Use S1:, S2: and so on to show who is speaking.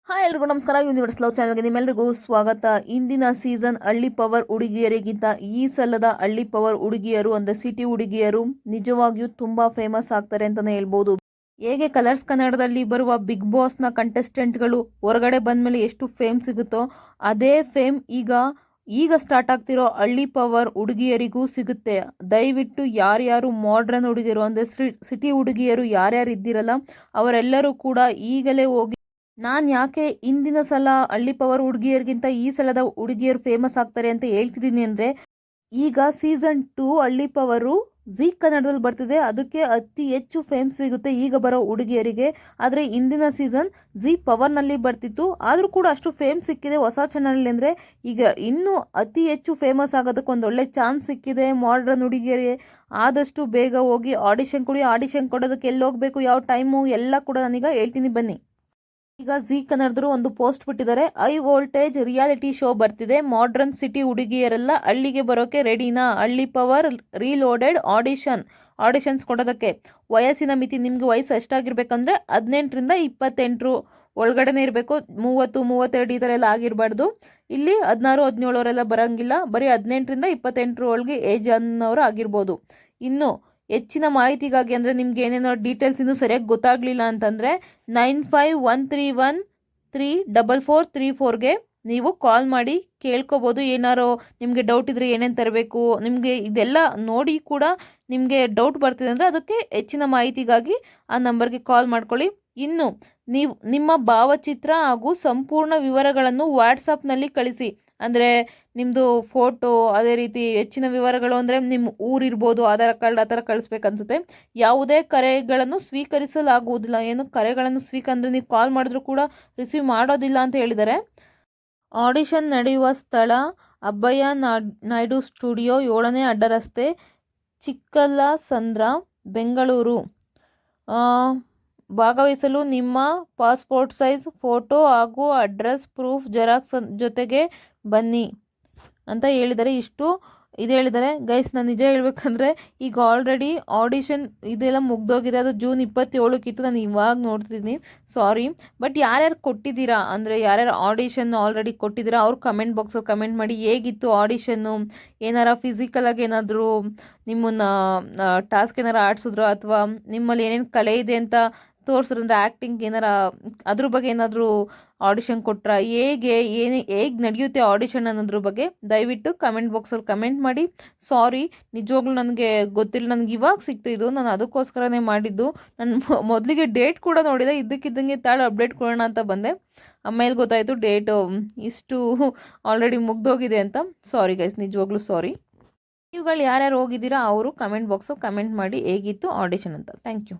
S1: Hi ಎಲ್ರಿಗೂ ನಮಸ್ಕಾರ. Universe love ಚಾನಲ್ಗೆ ನಿಮ್ಮೆಲ್ಲರಿಗೂ ಸ್ವಾಗತ. ಇಂದಿನ ಸೀಸನ್ ಹಳ್ಳಿ ಪವರ್ ಹುಡುಗಿಯರಿಗಿಂತ ಈ ಸಲದ ಹಳ್ಳಿ ಪವರ್ ಹುಡುಗಿಯರು ಅಂದರೆ ಸಿಟಿ ಹುಡುಗಿಯರು ನಿಜವಾಗಿಯೂ ತುಂಬ ಫೇಮಸ್ ಆಗ್ತಾರೆ ಅಂತಲೇ ಹೇಳ್ಬೋದು. ಹೇಗೆ ಕಲರ್ಸ್ ಕನ್ನಡದಲ್ಲಿ ಬರುವ ಬಿಗ್ ಬಾಸ್ನ ಕಂಟೆಸ್ಟೆಂಟ್ಗಳು ಹೊರಗಡೆ ಬಂದಮೇಲೆ ಎಷ್ಟು ಫೇಮ್ ಸಿಗುತ್ತೋ ಅದೇ ಫೇಮ್ ಈಗ ಸ್ಟಾರ್ಟ್ ಆಗ್ತಿರೋ ಹಳ್ಳಿ ಪವರ್ ಹುಡುಗಿಯರಿಗೂ ಸಿಗುತ್ತೆ. ದಯವಿಟ್ಟು ಯಾರ್ಯಾರು ಮಾಡ್ರನ್ ಹುಡುಗಿಯರು ಅಂದರೆ ಸಿಟಿ ಹುಡುಗಿಯರು ಯಾರ್ಯಾರು ಇದ್ದೀರಲ್ಲ ಅವರೆಲ್ಲರೂ ಕೂಡ ಈಗಲೇ ಹೋಗಿ ನಾನು ಯಾಕೆ ಇಂದಿನ ಸಲ ಹಳ್ಳಿ ಪವರ್ ಹುಡುಗಿಯರಿಗಿಂತ ಈ ಸಲದ ಹುಡುಗಿಯರು ಫೇಮಸ್ ಆಗ್ತಾರೆ ಅಂತ ಹೇಳ್ತಿದ್ದೀನಿ ಅಂದರೆ, ಈಗ ಸೀಸನ್ 2 ಹಳ್ಳಿ ಪವರು ಜೀ ಕನ್ನಡದಲ್ಲಿ ಬರ್ತಿದೆ. ಅದಕ್ಕೆ ಅತಿ ಹೆಚ್ಚು ಫೇಮ್ ಸಿಗುತ್ತೆ ಈಗ ಬರೋ ಹುಡುಗಿಯರಿಗೆ. ಆದರೆ ಇಂದಿನ ಸೀಸನ್ ಜೀ ಪವರ್ನಲ್ಲಿ ಬರ್ತಿತ್ತು, ಆದರೂ ಕೂಡ ಅಷ್ಟು ಫೇಮ್ ಸಿಕ್ಕಿದೆ ಹೊಸ ಚಾನಲ್ ಅಂದರೆ. ಈಗ ಇನ್ನೂ ಅತಿ ಹೆಚ್ಚು ಫೇಮಸ್ ಆಗೋದಕ್ಕೆ ಒಂದು ಒಳ್ಳೆ ಚಾನ್ಸ್ ಸಿಕ್ಕಿದೆ ಮಾಡ್ರನ್ ಹುಡುಗಿಯರಿಗೆ. ಆದಷ್ಟು ಬೇಗ ಹೋಗಿ ಆಡಿಷನ್ ಕೊಡಿ. ಆಡಿಷನ್ ಕೊಡೋದಕ್ಕೆ ಎಲ್ಲಿ ಹೋಗಬೇಕು, ಯಾವ ಟೈಮು ಎಲ್ಲ ಕೂಡ ನಾನೀಗ ಹೇಳ್ತೀನಿ ಬನ್ನಿ. ಈಗ ಜೀ ಕನ್ನಡದವರು ಒಂದು ಪೋಸ್ಟ್ ಬಿಟ್ಟಿದ್ದಾರೆ. ಹೈ ವೋಲ್ಟೇಜ್ ರಿಯಾಲಿಟಿ ಶೋ ಬರ್ತಿದೆ, ಮಾಡ್ರನ್ ಸಿಟಿ ಹುಡುಗಿಯರೆಲ್ಲ ಹಳ್ಳಿಗೆ ಬರೋಕೆ ರೆಡಿನಾ? ಹಳ್ಳಿ ಪವರ್ ರೀಲೋಡೆಡ್ ಆಡಿಷನ್ಸ್ ಕೊಡೋದಕ್ಕೆ ವಯಸ್ಸಿನ ಮಿತಿ ನಿಮಗೆ ವಯಸ್ಸು ಎಷ್ಟಾಗಿರ್ಬೇಕಂದ್ರೆ 18ರಿಂದ 28 ಒಳಗಡೆನೇ ಇರಬೇಕು. 30, 32 ಈ ಥರ ಎಲ್ಲ ಆಗಿರಬಾರ್ದು. ಇಲ್ಲಿ 16, 17 ಬರೋಂಗಿಲ್ಲ. ಬರೀ 18ರಿಂದ 28 ಒಳಗೆ ಏಜ್ ಅನ್ನೋರು ಆಗಿರ್ಬೋದು. ಇನ್ನು ಹೆಚ್ಚಿನ ಮಾಹಿತಿಗಾಗಿ ಅಂದರೆ ನಿಮ್ಗೆ ಏನೇನೋ ಡೀಟೇಲ್ಸ್ ಇನ್ನೂ ಸರಿಯಾಗಿ ಗೊತ್ತಾಗಲಿಲ್ಲ ಅಂತಂದರೆ 9513134434ಗೆ ನೀವು ಕಾಲ್ ಮಾಡಿ ಕೇಳ್ಕೊಬೋದು. ಏನಾರೋ ನಿಮಗೆ ಡೌಟ್ ಇದ್ದರೆ ಏನೇನು ತರಬೇಕು, ನಿಮಗೆ ಇದೆಲ್ಲ ನೋಡಿ ಕೂಡ ನಿಮಗೆ ಡೌಟ್ ಬರ್ತಿದೆ ಅಂದರೆ ಅದಕ್ಕೆ ಹೆಚ್ಚಿನ ಮಾಹಿತಿಗಾಗಿ ಆ ನಂಬರ್ಗೆ ಕಾಲ್ ಮಾಡ್ಕೊಳ್ಳಿ. ಇನ್ನು ನೀವು ನಿಮ್ಮ ಭಾವಚಿತ್ರ ಹಾಗೂ ಸಂಪೂರ್ಣ ವಿವರಗಳನ್ನು ವಾಟ್ಸಪ್ನಲ್ಲಿ ಕಳಿಸಿ. ಅಂದರೆ ನಿಮ್ಮದು ಫೋಟೋ, ಅದೇ ರೀತಿ ಹೆಚ್ಚಿನ ವಿವರಗಳು ಅಂದರೆ ನಿಮ್ಮ ಊರಿರ್ಬೋದು, ಆಧಾರ್ ಕಾರ್ಡ್ ಆ ಥರ ಕಳಿಸ್ಬೇಕನ್ಸುತ್ತೆ. ಯಾವುದೇ ಕರೆಗಳನ್ನು ಸ್ವೀಕರಿಸಲಾಗುವುದಿಲ್ಲ. ಏನು ಕರೆಗಳನ್ನು ಅಂದರೆ ನೀವು ಕಾಲ್ ಮಾಡಿದ್ರೂ ಕೂಡ ರಿಸೀವ್ ಮಾಡೋದಿಲ್ಲ ಅಂತ ಹೇಳಿದ್ದಾರೆ. ಆಡಿಷನ್ ನಡೆಯುವ ಸ್ಥಳ ಅಬ್ಬಯ್ಯ ನಾಯ್ಡು ಸ್ಟುಡಿಯೋ, 7ನೇ ಅಡ್ಡರಸ್ತೆ, ಚಿಕ್ಕಲಸಂದ್ರ, ಬೆಂಗಳೂರು. ಭಾಗವಹಿಸಲು ನಿಮ್ಮ ಪಾಸ್ಪೋರ್ಟ್ ಸೈಜ್ ಫೋಟೋ ಹಾಗೂ ಅಡ್ರೆಸ್ ಪ್ರೂಫ್ ಜೆರಾಕ್ಸ್ ಜೊತೆಗೆ ಬನ್ನಿ ಅಂತ ಹೇಳಿದ್ದಾರೆ. ಇದು ಹೇಳಿದ್ದಾರೆ ಗೈಸ್. ನಾನು ನಿಜ ಹೇಳ್ಬೇಕಂದ್ರೆ ಈಗ ಆಲ್ರೆಡಿ ಆಡಿಷನ್ ಇದೆಲ್ಲ ಮುಗ್ದೋಗಿದೆ. ಅದು ಜೂನ್ 27ಕ್ಕಿತ್ತು. ನಾನು ಇವಾಗ ನೋಡ್ತಿದ್ದೀನಿ, ಸಾರಿ. ಬಟ್ ಯಾರ್ಯಾರು ಕೊಟ್ಟಿದ್ದೀರಾ ಅಂದರೆ ಯಾರ್ಯಾರು ಆಡಿಷನ್ ಆಲ್ರೆಡಿ ಕೊಟ್ಟಿದ್ದೀರಾ ಅವ್ರು ಕಮೆಂಟ್ ಬಾಕ್ಸಲ್ಲಿ ಕಮೆಂಟ್ ಮಾಡಿ ಹೇಗಿತ್ತು ಆಡಿಷನ್ನು. ಏನಾರ ಫಿಸಿಕಲಾಗಿ ಏನಾದರೂ ನಿಮ್ಮನ್ನು ಟಾಸ್ಕ್ ಏನಾರು ಆಡಿಸಿದ್ರು ಅಥವಾ ನಿಮ್ಮಲ್ಲಿ ಏನೇನು ಕಲೆ ಇದೆ ಅಂತ ತೋರಿಸಿದ್ರೆ ಆ್ಯಕ್ಟಿಂಗ್ ಏನಾರ ಅದ್ರ ಬಗ್ಗೆ ಏನಾದರೂ ಆಡಿಷನ್ ಕೊಟ್ರಾ, ಹೇಗೆ ನಡೆಯುತ್ತೆ ಆಡಿಷನ್ ಅನ್ನೋದ್ರ ಬಗ್ಗೆ ದಯವಿಟ್ಟು ಕಮೆಂಟ್ ಬಾಕ್ಸಲ್ಲಿ ಕಮೆಂಟ್ ಮಾಡಿ. ಸಾರಿ, ನಿಜವಾಗ್ಲೂ ನನಗೆ ಗೊತ್ತಿಲ್ಲ. ನನಗೆ ಇವಾಗ ಸಿಕ್ತು ಇದು, ನಾನು ಅದಕ್ಕೋಸ್ಕರನೇ ಮಾಡಿದ್ದು. ನಾನು ಮೊದಲಿಗೆ ಡೇಟ್ ಕೂಡ ನೋಡಿದೆ, ಇದ್ದಕ್ಕಿದ್ದಂಗೆ ತಾಳು ಅಪ್ಡೇಟ್ ಕೊಡೋಣ ಅಂತ ಬಂದೆ. ಆಮೇಲೆ ಗೊತ್ತಾಯಿತು ಡೇಟು ಇಷ್ಟು ಆಲ್ರೆಡಿ ಮುಗ್ದೋಗಿದೆ ಅಂತ. ಸಾರಿ ಗೈಸ್, ನಿಜವಾಗ್ಲೂ ಸಾರಿ. ನೀವುಗಳು ಯಾರ್ಯಾರು ಹೋಗಿದ್ದೀರಾ ಅವರು ಕಮೆಂಟ್ ಬಾಕ್ಸಲ್ಲಿ ಕಮೆಂಟ್ ಮಾಡಿ ಹೇಗಿತ್ತು ಆಡಿಷನ್ ಅಂತ. Thank you.